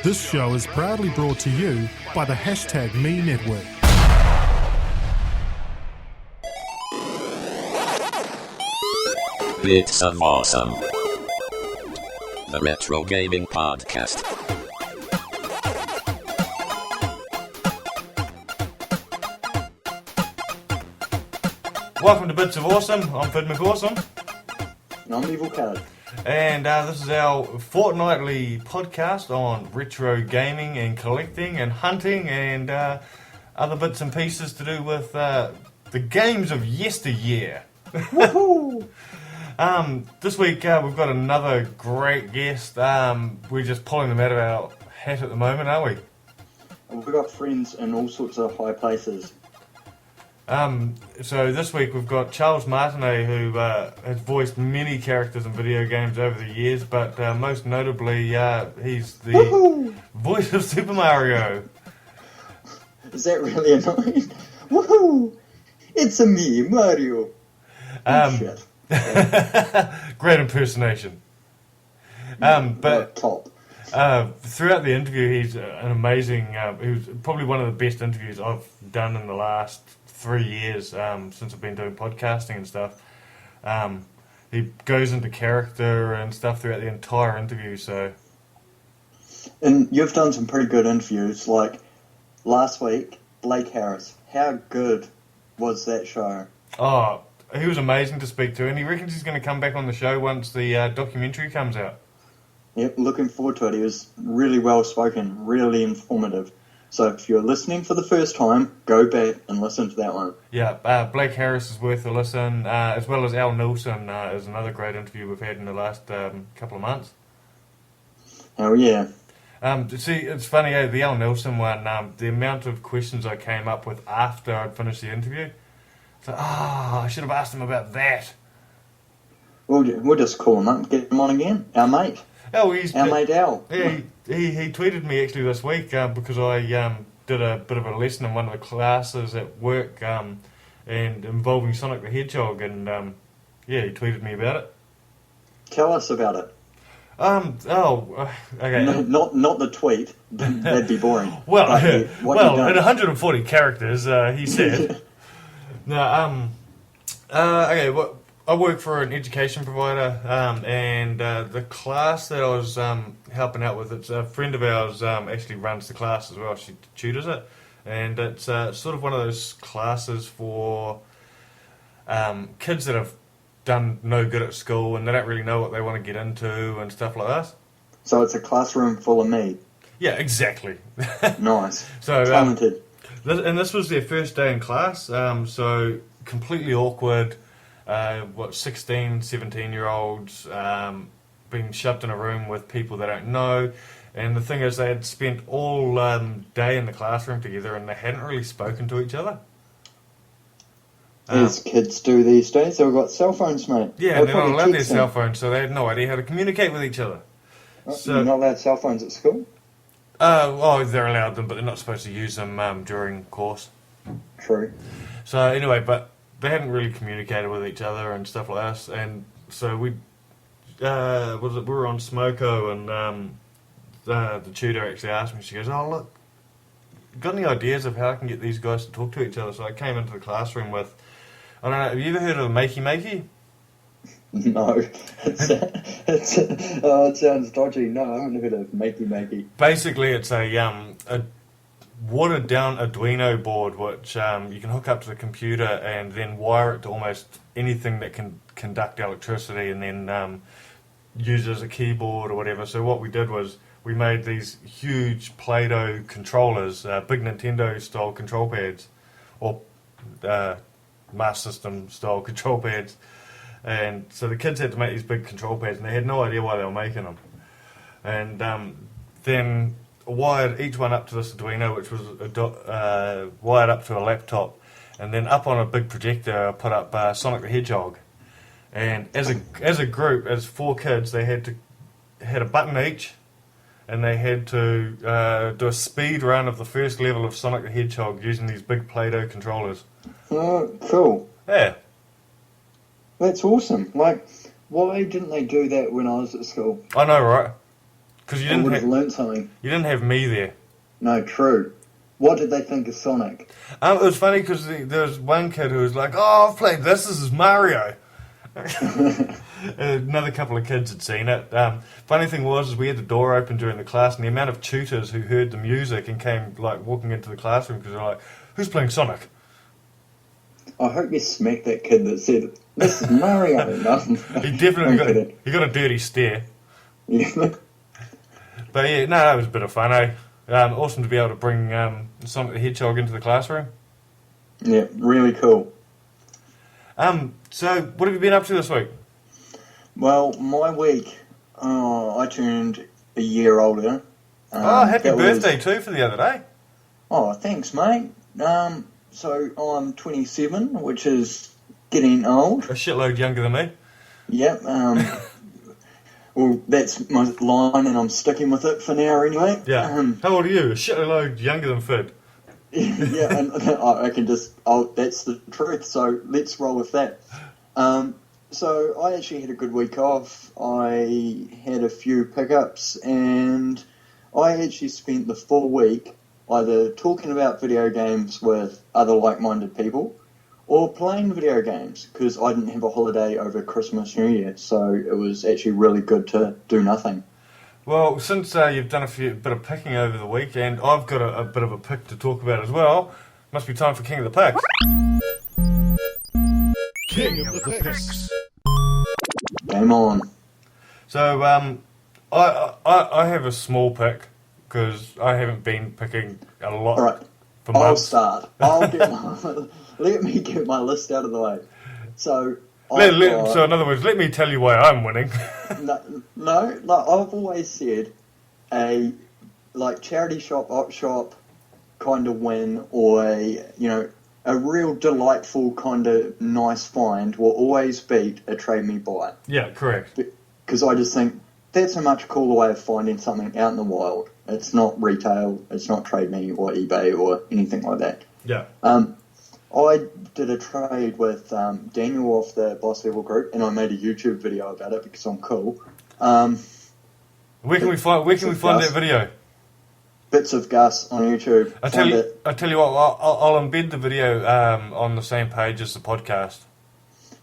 This show is proudly brought to you by the #Me Network. Bits of Awesome, the retro gaming podcast. Welcome to Bits of Awesome. I'm Phid McAwesome. And I'm Evil Card. And this is our fortnightly podcast on retro gaming and collecting and hunting and other bits and pieces to do with the games of yesteryear. Woohoo! This week we've got another great guest. We're just pulling them out of our hat at the moment, aren't we? We've got friends in all sorts of high places. So this week we've got Charles Martinet, who has voiced many characters in video games over the years, but most notably he's the Woohoo! voice of Super Mario. Is that really annoying? Woohoo! It's a me, Mario. Shit. Great impersonation. But top. throughout the interview, he's an amazing. He was probably one of the best interviews I've done in the last 3 years since I've been doing podcasting and stuff. He goes into character and stuff throughout the entire interview. So, And you've done some pretty good interviews. Like last week, Blake Harris. How good was that show? oh, he was amazing to speak to, and he reckons he's going to come back on the show once the documentary comes out. Yep, looking forward to it. He was really well spoken, really informative. So if you're listening for the first time, go back and listen to that one. Yeah, Blake Harris is worth a listen, as well as Al Nilsson is another great interview we've had in the last couple of months. Oh yeah. See, it's funny, the Al Nilsson one, the amount of questions I came up with after I'd finished the interview. So, I should have asked him about that. We'll just call him up and get him on again. Our mate. Oh, he's Our mate Al. Yeah, he tweeted me actually this week because I did a bit of a lesson in one of the classes at work and involving Sonic the Hedgehog, and he tweeted me about it. Tell us about it. Okay. Not the tweet. That'd be boring. Well, at 140 characters, he said. Okay. Well, I work for an education provider, and the class that I was helping out with, it's a friend of ours actually runs the class as well. She tutors it, and it's sort of one of those classes for kids that have done no good at school and they don't really know what they want to get into and stuff like that. So it's a classroom full of me. Yeah, exactly. Nice. So talented. This was their first day in class, so completely awkward. 16, 17-year-olds being shoved in a room with people they don't know. And the thing is, they had spent all day in the classroom together and they hadn't really spoken to each other. As kids do these days, they've got cell phones, mate. Yeah, they're not allowed their cell phones, so they had no idea how to communicate with each other. You're not allowed cell phones at school? They're allowed them, but they're not supposed to use them during course. True. So anyway, but they hadn't really communicated with each other and stuff like that, and so we were on Smoko, and the tutor actually asked me. She goes, "Oh look, got any ideas of how I can get these guys to talk to each other?" So I came into the classroom with, I don't know, have you ever heard of Makey Makey? No. It sounds dodgy. No, I haven't heard of Makey Makey. Basically, it's a watered down Arduino board which you can hook up to the computer and then wire it to almost anything that can conduct electricity, and then use it as a keyboard or whatever. So what we did was we made these huge Play-Doh controllers, big Nintendo style control pads, or Master System style control pads, and so the kids had to make these big control pads and they had no idea why they were making them, and then wired each one up to this Arduino, which was wired up to a laptop, and then up on a big projector I put up Sonic the Hedgehog, and as a group, as 4 kids, they had a button each, and they had to do a speed run of the first level of Sonic the Hedgehog using these big Play-Doh controllers. Oh, cool. Yeah. That's awesome. Like, why didn't they do that when I was at school? I know, right? Because I would have learned something. you didn't have me there. No, true. What did they think of Sonic? It was funny because there was one kid who was like, "Oh, I've played this. This is Mario." Another couple of kids had seen it. Funny thing was, is we had the door open during the class, and the amount of tutors who heard the music and came like walking into the classroom because they're like, "Who's playing Sonic?" I hope you smacked that kid that said, "This is Mario." No, He definitely got a dirty stare. Yeah. But yeah, no, that was a bit of fun. Awesome to be able to bring Sonic the Hedgehog into the classroom. Yeah, really cool. So what have you been up to this week? Well, my week, I turned a year older. Happy birthday too for the other day. Oh, thanks, mate. So I'm 27, which is getting old. A shitload younger than me. Yep. Well, that's my line, and I'm sticking with it for now, anyway. Yeah. How old are you? A shitload younger than Phid. Yeah, and I can just. Oh, that's the truth. So let's roll with that. So I actually had a good week off. I had a few pickups, and I actually spent the full week either talking about video games with other like-minded people or playing video games, because I didn't have a holiday over Christmas, New Year, so it was actually really good to do nothing. Well, since you've done bit of picking over the weekend, I've got a bit of a pick to talk about as well. Must be time for King of the Picks. King of the Picks. Game on. So, I have a small pick, because I haven't been picking a lot All right, for months. I'll start. Let me get my list out of the way. So, So in other words, let me tell you why I'm winning. no, I've always said a charity shop, op shop kind of win, or a real delightful kind of nice find will always beat a trade me buy. Yeah, correct. Because I just think that's a much cooler way of finding something out in the wild. It's not retail, it's not trade me or eBay or anything like that. Yeah. I did a trade with Daniel off the Boss Level group, and I made a YouTube video about it because I'm cool. Where can we find that video? Bits of Gus on YouTube. I tell you what, I'll embed the video on the same page as the podcast.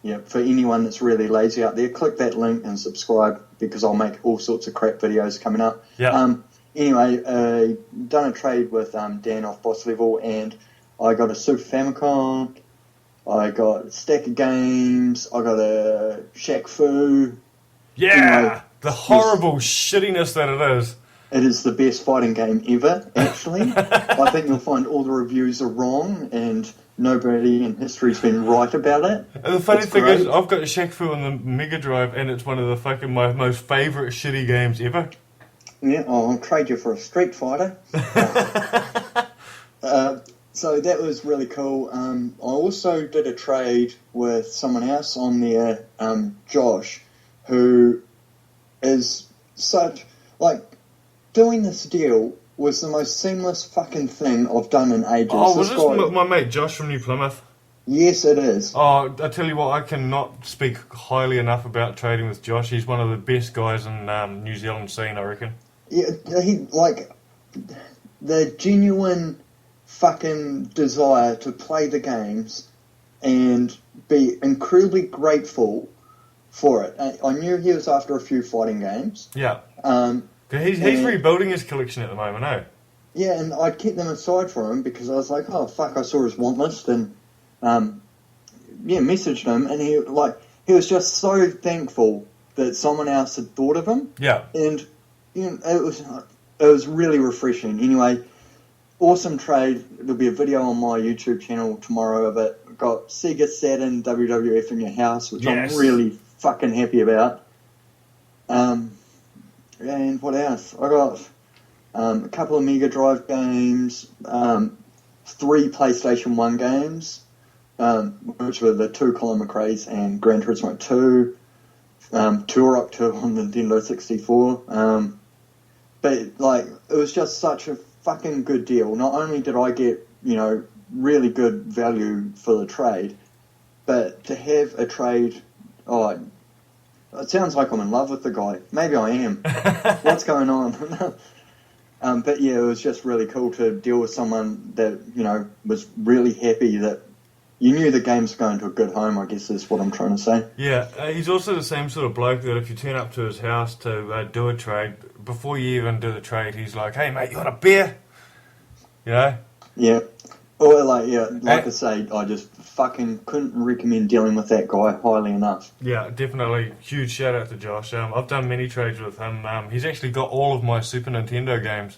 Yeah, for anyone that's really lazy out there, click that link and subscribe, because I'll make all sorts of crap videos coming up. Yeah. Anyway, done a trade with Dan off Boss Level, and I got a Super Famicom, I got a stack of games, I got a Shaq Fu. Yeah, anyway, the horrible shittiness that it is. It is the best fighting game ever, actually. I think you'll find all the reviews are wrong, and nobody in history's been right about it. And the funny thing is, I've got Shaq Fu on the Mega Drive, and it's one of the fucking my most favourite shitty games ever. Yeah, I'll trade you for a Street Fighter. So that was really cool. I also did a trade with someone else on there, Josh, who is such, doing this deal was the most seamless fucking thing I've done in ages. Oh, was this my mate Josh from New Plymouth? Yes, it is. Oh, I tell you what, I cannot speak highly enough about trading with Josh. He's one of the best guys in New Zealand scene, I reckon. Yeah, the genuine fucking desire to play the games and be incredibly grateful for it. I knew he was after a few fighting games. Yeah. He's rebuilding his collection at the moment, eh? Yeah, and I'd kept them aside for him because I was like, oh fuck, I saw his want list and messaged him, and he was just so thankful that someone else had thought of him. Yeah. And it was really refreshing. Anyway, awesome trade. There'll be a video on my YouTube channel tomorrow of it. Got Sega Saturn WWF in your house, which I'm really fucking happy about. And what else? I got a couple of Mega Drive games, 3 PlayStation 1 games, which were the 2 Colin McRae's and Gran Turismo 2, Turok 2 on Nintendo 64. But it was just such a fucking good deal. Not only did I get, really good value for the trade, but to have a trade, it sounds like I'm in love with the guy. Maybe I am. What's going on? But yeah, it was just really cool to deal with someone that, was really happy that you knew the game's going to a good home, I guess is what I'm trying to say. Yeah, he's also the same sort of bloke that if you turn up to his house to do a trade, before you even do the trade, he's like, hey mate, you want a beer? Yeah. Or like I say, I just fucking couldn't recommend dealing with that guy highly enough. Yeah, definitely. Huge shout out to Josh. I've done many trades with him. He's actually got all of my Super Nintendo games.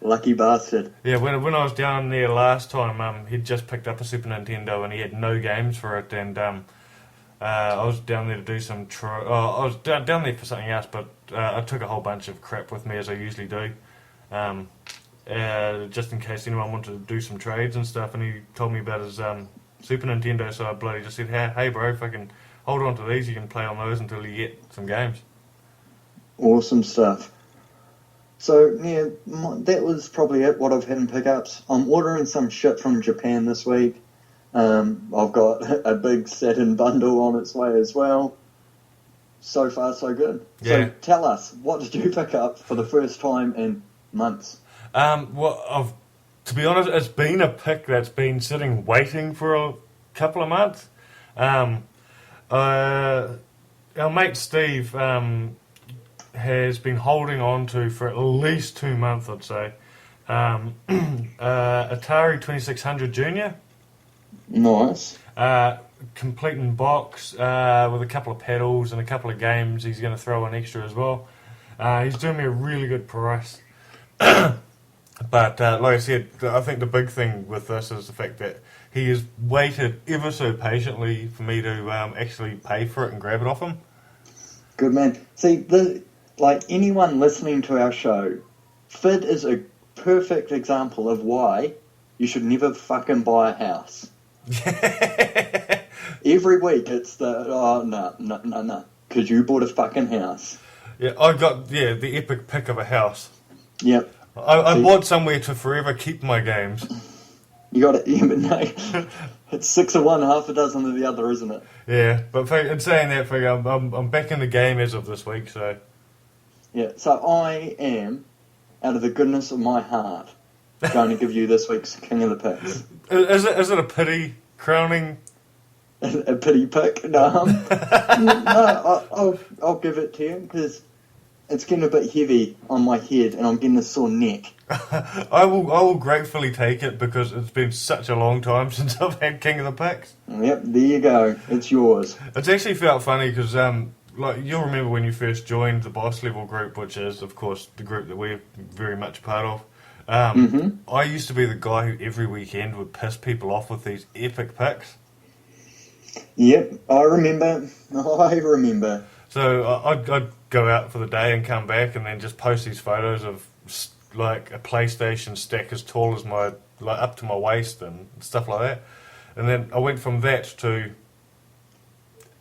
Lucky bastard. Yeah, when I was down there last time, he'd just picked up a Super Nintendo and he had no games for it. And I was down there to do some. I was down there for something else, but I took a whole bunch of crap with me as I usually do. Just in case anyone wanted to do some trades and stuff, and he told me about his Super Nintendo, so I bloody just said, hey bro, fucking hold on to these, you can play on those until you get some games. Awesome stuff. So, yeah, that was probably it, what I've had in pickups. I'm ordering some shit from Japan this week. I've got a big Saturn bundle on its way as well. So far, so good. Yeah. So tell us, what did you pick up for the first time in months? To be honest, it's been a pick that's been sitting waiting for a couple of months. Our mate Steve has been holding on to for at least 2 months, I'd say. Atari 2600 Junior. Nice. Complete in box with a couple of pedals and a couple of games. He's going to throw in extra as well. He's doing me a really good price. But like I said, I think the big thing with this is the fact that he has waited ever so patiently for me to actually pay for it and grab it off him. Good man. See, anyone listening to our show, Phid is a perfect example of why you should never fucking buy a house. Every week it's no, because you bought a fucking house. Yeah, I got the epic pick of a house. Yep. I bought somewhere to forever keep my games. You got it, but no, it's 6 of one, half a dozen of the other, isn't it? Yeah, but in saying that, I'm back in the game as of this week, so... Yeah, so I am, out of the goodness of my heart, going to give you this week's King of the Picks. Is it a pity crowning? A pity pick? No, I'll give it to you, because it's getting a bit heavy on my head, and I'm getting a sore neck. I will gratefully take it, because it's been such a long time since I've had King of the Picks. Yep, there you go. It's yours. It's actually felt funny, because you'll remember when you first joined the Boss Level group, which is, of course, the group that we're very much a part of. I used to be the guy who every weekend would piss people off with these epic picks. Yep, I remember. So I'd go out for the day and come back and then just post these photos of like a PlayStation stack as tall as up to my waist and stuff like that. And then I went from that to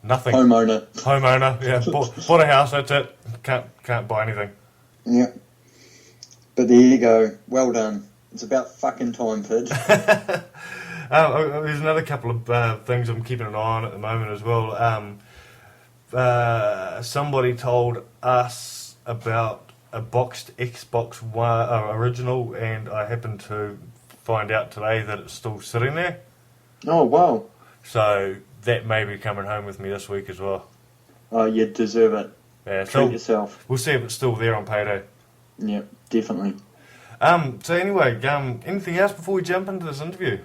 nothing. Homeowner, yeah. Bought a house, that's it. Can't buy anything. Yeah. But there you go. Well done. It's about fucking time, Phid. There's another couple of things I'm keeping an eye on at the moment as well. Somebody told us about a boxed Xbox One original, and I happened to find out today that it's still sitting there. Oh, wow. So that may be coming home with me this week as well. Oh, you deserve it. Yeah, treat yourself. We'll see if it's still there on payday. Yeah, definitely. So anyway, anything else before we jump into this interview?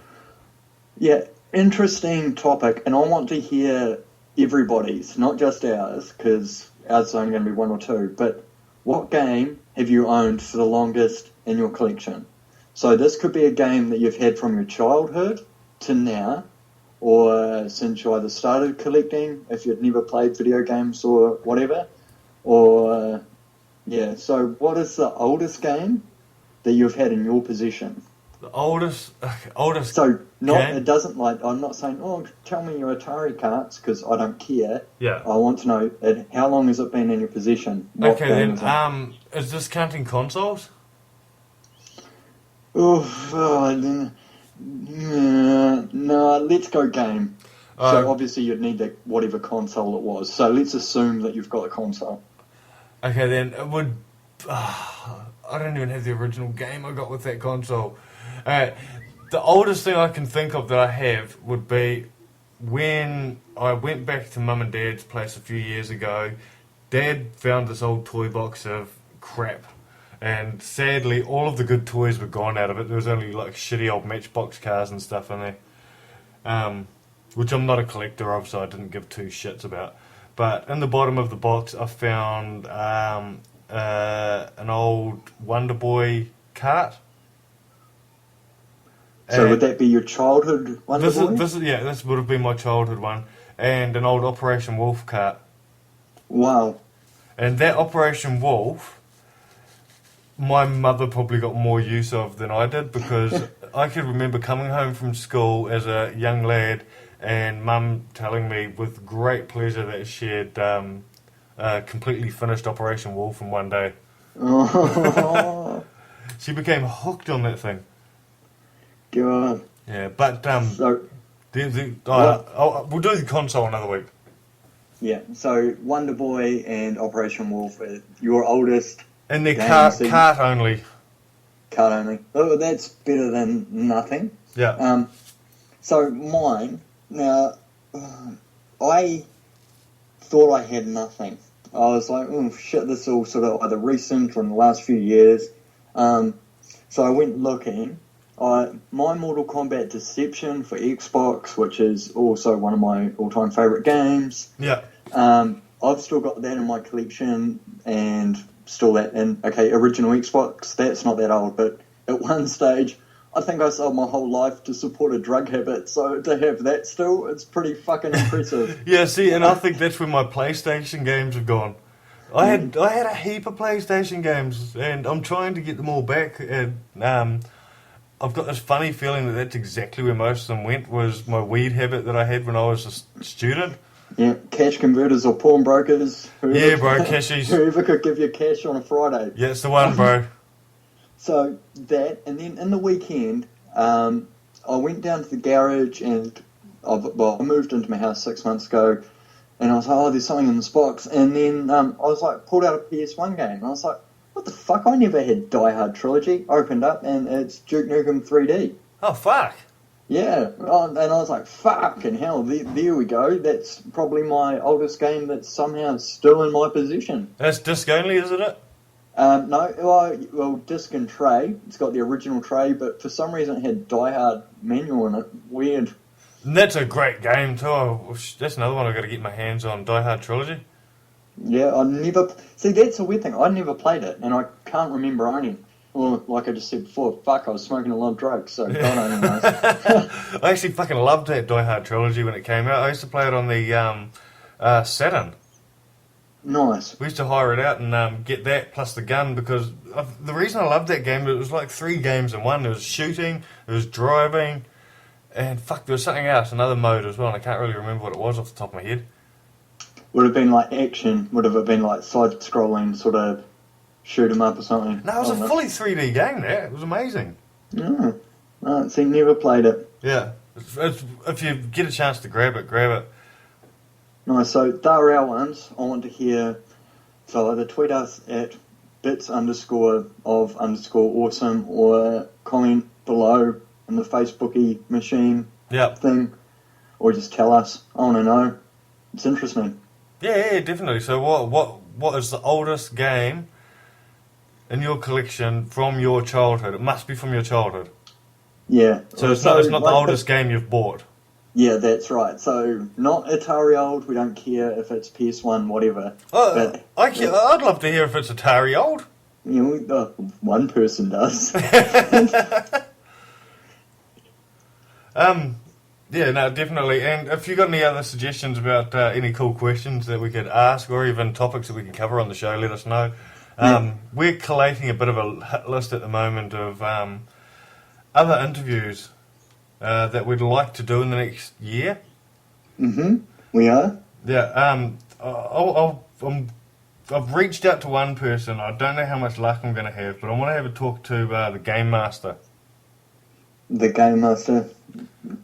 Yeah, interesting topic, and I want to hear everybody's, not just ours, because ours is only going to be one or two, but what game have you owned for the longest in your collection? So this could be a game that you've had from your childhood to now, or since you either started collecting, if you'd never played video games or whatever, or, so what is the oldest game that you've had in your possession? The oldest. So game? It doesn't I'm not saying, tell me your Atari carts, because I don't care. Yeah. I want to know how long has it been in your possession? Okay, then. Is this counting consoles? No, let's go game. So obviously you'd need whatever console it was. So let's assume that you've got a console. Okay, then it would. I don't even have the original game I got with that console. The oldest thing I can think of that I have would be when I went back to Mum and Dad's place a few years ago. Dad found this old toy box of crap, and sadly all of the good toys were gone out of it. There was only like shitty old Matchbox cars and stuff in there, which I'm not a collector of, so I didn't give two shits about. But in the bottom of the box I found an old Wonder Boy cart. So would that be your childhood Wonder Boy? This would have been my childhood one. And an old Operation Wolf cart. Wow. And that Operation Wolf, my mother probably got more use of than I did, because I could remember coming home from school as a young lad and Mum telling me with great pleasure that she had completely finished Operation Wolf in one day. Oh. She became hooked on that thing. God. Yeah, but So, we'll do the console another week. yeah, so Wonder Boy and Operation Wolf are your oldest. And they're games, cart only. Card only. Oh, that's better than nothing. Yeah. So mine, now, I thought I had nothing. I was like, oh shit, this is all sort of either recent or in the last few years. So I went looking. My Mortal Kombat Deception for Xbox, which is also one of my all-time favourite games. Yeah. I've still got that in my collection, and still that in, original Xbox, that's not that old, but at one stage, I think I sold my whole life to support a drug habit, so to have that still, it's pretty fucking impressive. Yeah, see, and I think that's where my PlayStation games have gone. I had a heap of PlayStation games, and I'm trying to get them all back, and I've got this funny feeling that that's exactly where most of them went, was my weed habit that I had when I was a student. Yeah, cash converters or pawnbrokers. Yeah, bro, cashies. Whoever could give you cash on a Friday. Yeah, it's the one, bro. So that, and then in the weekend, I went down to the garage, and I moved into my house 6 months ago, and I was like, oh, there's something in this box, and then I was like, pulled out a PS1 game, and I was like, what the fuck, I never had Die Hard Trilogy. Opened up, and it's Duke Nukem 3D. Oh, fuck. Yeah, and I was like, fucking hell, there we go. That's probably my oldest game that's somehow still in my possession. That's disc only, isn't it? No, well, disc and tray. It's got the original tray, but for some reason it had Die Hard manual in it. Weird. And that's a great game too. That's another one I've got to get my hands on, Die Hard Trilogy. Yeah, I never... See, that's a weird thing. I never played it, and I can't remember owning. Well, like I just said before, fuck, I was smoking a lot of drugs, so God only knows. I actually fucking loved that Die Hard Trilogy when it came out. I used to play it on the Saturn. Nice. We used to hire it out and get that plus the gun, because the reason I loved that game, it was like 3 games in one. There was shooting, there was driving, and fuck, there was something else, another mode as well, and I can't really remember what it was off the top of my head. Would it have been like action? Would it have been like side-scrolling, sort of shoot 'em up or something? No, it was a fully 3D game there. It was amazing. Yeah. Oh, see, never played it. Yeah. If you get a chance to grab it, grab it. Nice, so they're our ones. I want to hear, so either tweet us at bits_of_awesome or comment below in the Facebooky machine thing, or just tell us. I want to know. It's interesting. Yeah, definitely. So what is the oldest game in your collection from your childhood? It must be from your childhood. Yeah. So it's not the oldest game you've bought. Yeah, that's right. So not Atari old. We don't care if it's PS1, whatever. I'd love to hear if it's Atari old. You know, one person does. Yeah, no, definitely. And if you've got any other suggestions about any cool questions that we could ask, or even topics that we can cover on the show, let us know. We're collating a bit of a hit list at the moment of other interviews that we'd like to do in the next year. Mm-hmm. We are? Yeah. I've reached out to one person. I don't know how much luck I'm going to have, but I want to have a talk to the Game Master. The Game Master.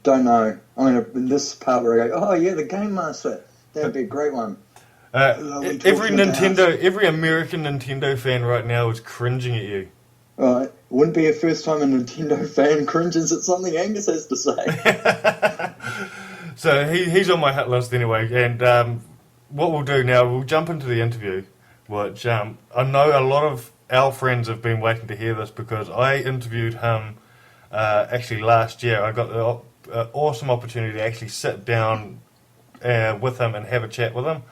Don't know. I mean, this part where I go, oh yeah, the Game Master. That'd be a great one. Every American Nintendo fan right now is cringing at you. Right. Wouldn't be a first time a Nintendo fan cringes at something Angus has to say. So he's on my hit list anyway, and what we'll do now, we'll jump into the interview, which I know a lot of our friends have been waiting to hear this because I interviewed him actually last year. I got the awesome opportunity to actually sit down with him and have a chat with him.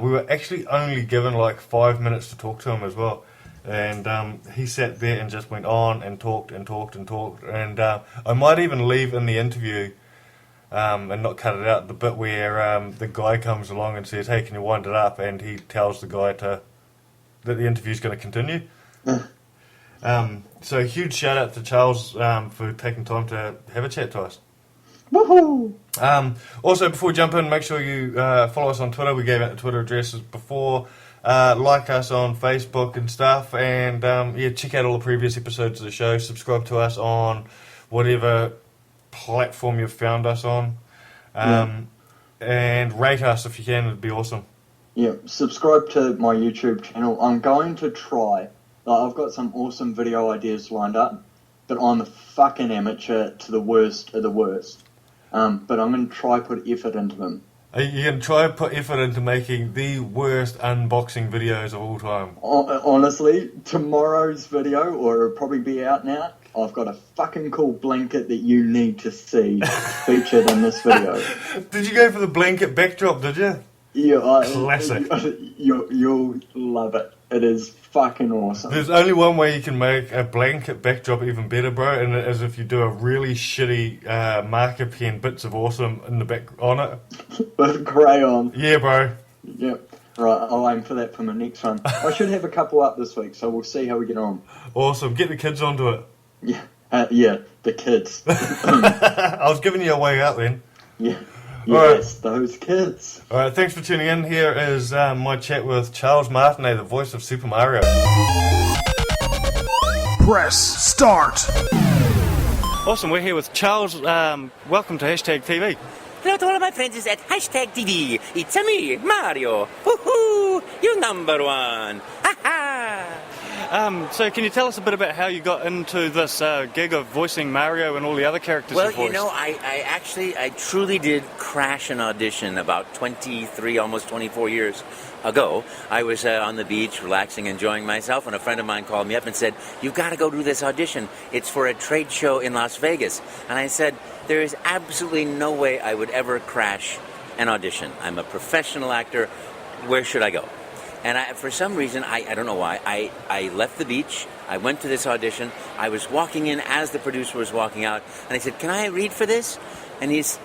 We were actually only given like 5 minutes to talk to him as well. And he sat there and just went on and talked and talked and talked. And I might even leave in the interview and not cut it out, the bit where the guy comes along and says, hey, can you wind it up? And he tells the guy that the interview's going to continue. So huge shout out to Charles for taking time to have a chat to us. Woohoo! Also, before we jump in, make sure you follow us on Twitter. We gave out the Twitter addresses before. Like us on Facebook and stuff, and check out all the previous episodes of the show. Subscribe to us on whatever platform you've found us on, and rate us if you can. It'd be awesome. Yeah, subscribe to my YouTube channel. I'm going to try. I've got some awesome video ideas lined up, but I'm a fucking amateur to the worst of the worst. But I'm going to try put effort into them. Are you going to try and put effort into making the worst unboxing videos of all time? Honestly, tomorrow's video, or it'll probably be out now, I've got a fucking cool blanket that you need to see featured in this video. Did you go for the blanket backdrop, did you? Yeah, classic. You'll love it. It is fucking awesome. There's only one way you can make a blanket backdrop even better, bro, and it is if you do a really shitty marker pen bits of awesome in the back on it. With crayon. Yeah, bro. Yep. Right, I'll aim for that for my next one. I should have a couple up this week, so we'll see how we get on. Awesome. Get the kids onto it. Yeah, the kids. I was giving you a way out then. Yeah. Yes, those kids. Alright, thanks for tuning in. Here is my chat with Charles Martinet, the voice of Super Mario. Press start. Awesome, we're here with Charles. Welcome to Hashtag TV. Hello to all of my friends at Hashtag TV. It's me, Mario. Woohoo! You number one. Ha ha! So can you tell us a bit about how you got into this gig of voicing Mario and all the other characters Well, you voiced? you know, I truly did crash an audition about 23, almost 24 years ago. I was on the beach, relaxing, enjoying myself, and a friend of mine called me up and said, you've got to go do this audition. It's for a trade show in Las Vegas. And I said, there is absolutely no way I would ever crash an audition. I'm a professional actor. Where should I go? And for some reason, I don't know why, I left the beach, I went to this audition, I was walking in as the producer was walking out, and I said, can I read for this? And he's,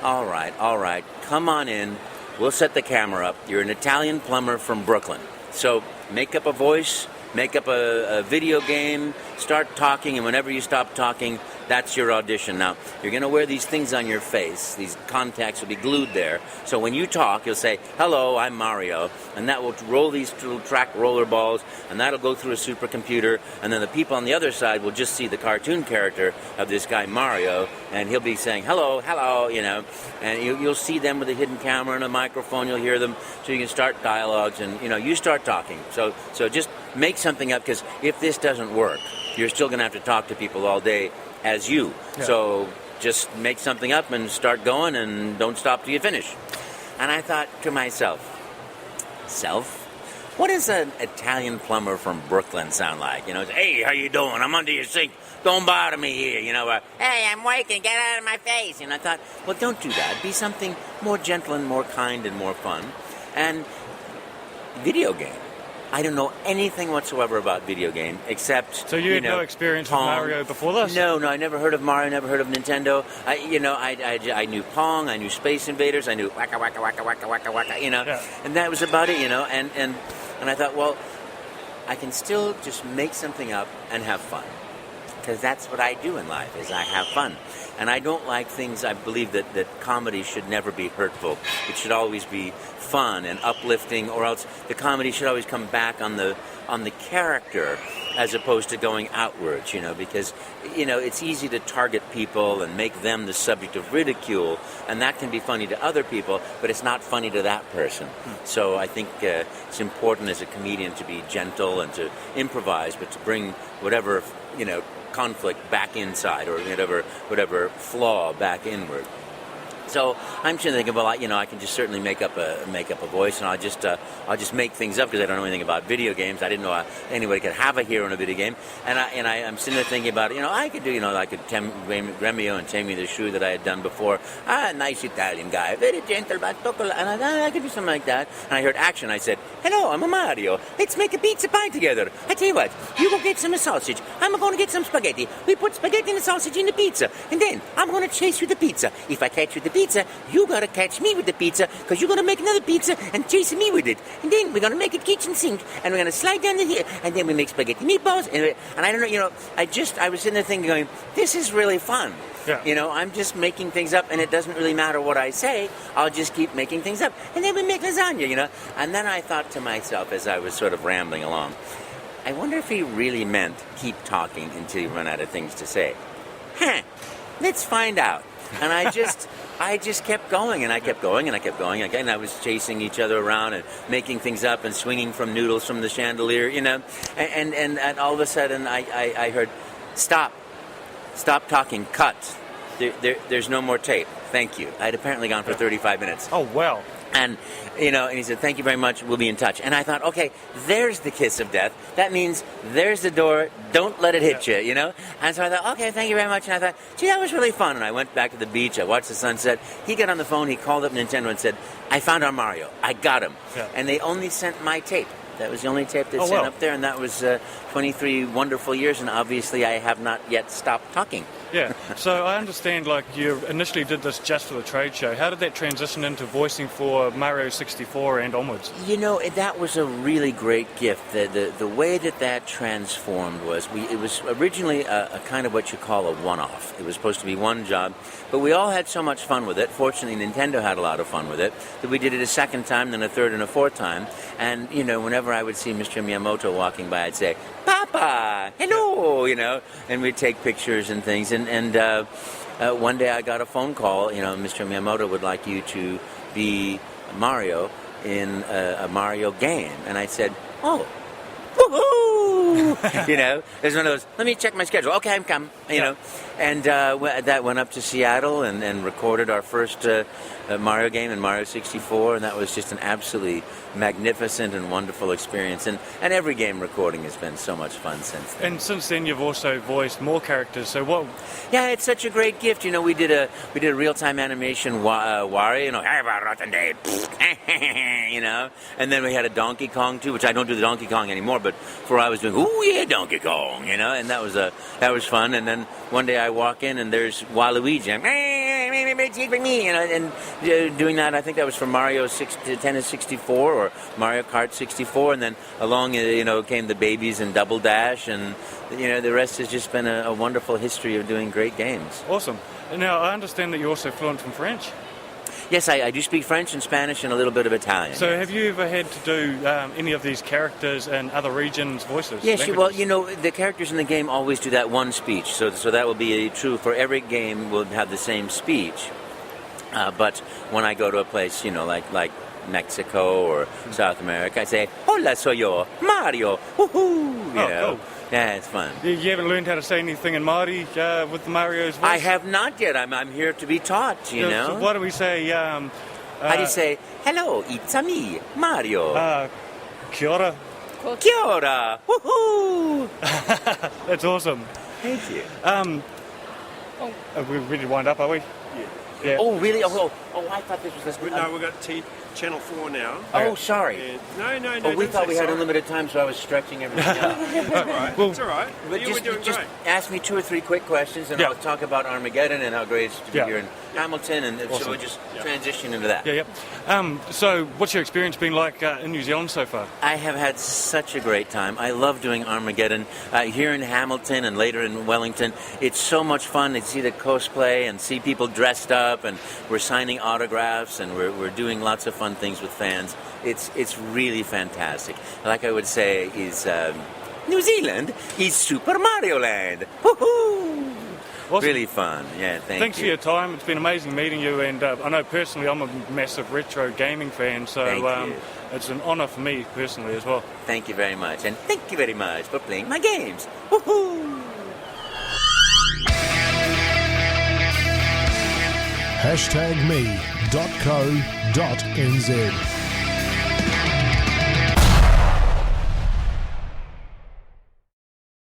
all right, come on in, we'll set the camera up. You're an Italian plumber from Brooklyn. So make up a voice, make up a video game, start talking, and whenever you stop talking, that's your audition. Now, you're going to wear these things on your face. These contacts will be glued there. So when you talk, you'll say, hello, I'm Mario. And that will roll these little track roller balls, and that'll go through a supercomputer. And then the people on the other side will just see the cartoon character of this guy, Mario, and he'll be saying, hello, hello, you know. And you'll see them with a hidden camera and a microphone. You'll hear them, so you can start dialogues, and, you know, you start talking. So just make something up, because if this doesn't work, you're still going to have to talk to people all day as you. Yeah. So just make something up and start going, and don't stop till you finish. And I thought to myself, what does an Italian plumber from Brooklyn sound like? You know, hey, how you doing? I'm under your sink. Don't bother me here. You know, hey, I'm working. Get out of my face. And I thought, well, don't do that. Be something more gentle and more kind and more fun. And video game. I don't know anything whatsoever about video game, except, So you had no experience Pong. with Mario before this? No, I never heard of Mario, never heard of Nintendo. I knew Pong, I knew Space Invaders, I knew waka waka waka waka waka waka, you know, and that was about it, you know, and I thought, well, I can still just make something up and have fun. Because that's what I do in life, is I have fun. And I don't like things, I believe that comedy should never be hurtful. It should always be fun and uplifting, or else the comedy should always come back on the character as opposed to going outwards, because, it's easy to target people and make them the subject of ridicule, and that can be funny to other people, but it's not funny to that person. So I think it's important as a comedian to be gentle and to improvise, but to bring whatever, conflict back inside, or whatever flaw back inward. So I'm just thinking, well, I can just certainly make up a voice, and I'll just make things up because I don't know anything about video games. I didn't know anybody could have a hero in a video game, and I'm sitting there thinking about, I could do, I could Gremio and Tammy the Shrew that I had done before. Nice Italian guy, very gentle, but and I could do something like that. And I heard action. I said, hello, I'm a Mario. Let's make a pizza pie together. I tell you what, you go get some sausage. I'm going to get some spaghetti. We put spaghetti and the sausage in the pizza, and then I'm going to chase you the pizza. If I catch you the pizza, you gotta catch me with the pizza, because you're gonna make another pizza and chase me with it, and then we're gonna make it kitchen sink, and we're gonna slide down the hill, and then we make spaghetti meatballs, and I don't know, I was sitting there thinking, going, this is really fun. Yeah. I'm just making things up, and it doesn't really matter what I say. I'll just keep making things up, and then we make lasagna, And then I thought to myself, as I was sort of rambling along, I wonder if he really meant keep talking until you run out of things to say. Let's find out. And I just kept going, and I kept going, and I kept going. Again, I was chasing each other around and making things up and swinging from noodles from the chandelier, And all of a sudden, I heard, stop talking, cut. There's no more tape. Thank you. I'd apparently gone for 35 minutes. Oh, wow. And, and he said, thank you very much, we'll be in touch. And I thought, okay, there's the kiss of death. That means there's the door, don't let it hit you, And so I thought, okay, thank you very much. And I thought, gee, that was really fun. And I went back to the beach, I watched the sunset. He got on the phone, he called up Nintendo and said, I found our Mario, I got him. Yeah. And they only sent my tape. That was the only tape they sent up there, and that was 23 wonderful years, and obviously I have not yet stopped talking. Yeah, so I understand, you initially did this just for the trade show. How did that transition into voicing for Mario 64 and onwards? That was a really great gift. The way that transformed was, it was originally a kind of what you call a one-off. It was supposed to be one job, but we all had so much fun with it. Fortunately, Nintendo had a lot of fun with it, that we did it a second time, then a third and a fourth time. And, whenever I would see Mr. Miyamoto walking by, I'd say, Papa, hello, and we'd take pictures and things. And one day I got a phone call, Mr. Miyamoto would like you to be Mario in a Mario game. And I said, oh, woohoo! There's one of those, let me check my schedule. Okay, I'm coming, And that went up to Seattle and recorded our first Mario game in Mario 64, and that was just an absolutely magnificent and wonderful experience. And every game recording has been so much fun since then. And since then, you've also voiced more characters. So what? Yeah, it's such a great gift. We did a real-time animation Wario, hey, rotten day, and then we had a Donkey Kong too, which I don't do the Donkey Kong anymore, but for I was doing, ooh yeah, Donkey Kong, and that was fun. And then one day I walk in and there's Waluigi, and doing that. I think that was for Mario Tennis 64 or Mario Kart 64, and then along came the babies and Double Dash, and the rest has just been a wonderful history of doing great games. Awesome. Now I understand that you're also fluent in French. Yes, I do speak French and Spanish and a little bit of Italian. So have you ever had to do any of these characters in other regions' voices? Yes, well, the characters in the game always do that one speech, so that will be true for every game. Will have the same speech, but when I go to a place, like Mexico or South America, I say, "Hola, soy yo, Mario." Woohoo! Cool. Yeah, it's fun. You haven't learned how to say anything in Māori with Mario's voice? I have not yet. I'm here to be taught, So why do we say... how do you say, hello, it's a me, Mario. Kia ora. Kia ora. Woohoo! That's awesome. Thank you. Are we ready to wind up, are we? Yeah. Oh, really? Oh, I thought this was... No, we've got Channel 4 now. Oh, sorry. And no. Oh, we don't thought say we had sorry. unlimited time, so I was stretching everything out. It's all right. Well, it's all right. But You were doing just great. ask me 2 or 3 quick questions, and Yeah. I'll talk about Armageddon and how great it is to be here in Hamilton, and so we'll just transition into that. Yeah. So what's your experience been like in New Zealand so far? I have had such a great time. I love doing Armageddon here in Hamilton and later in Wellington. It's so much fun to see the cosplay and see people dressed up, and we're signing autographs, and we're doing lots of fun things with fans. It's really fantastic. Like I would say, is New Zealand is Super Mario Land. Woohoo! Awesome. Really fun. Yeah, Thanks for your time. It's been amazing meeting you, and I know personally I'm a massive retro gaming fan, so Thank you. it's an honour for me personally as well. Thank you very much, and thank you very much for playing my games. Woohoo! #me.co.nz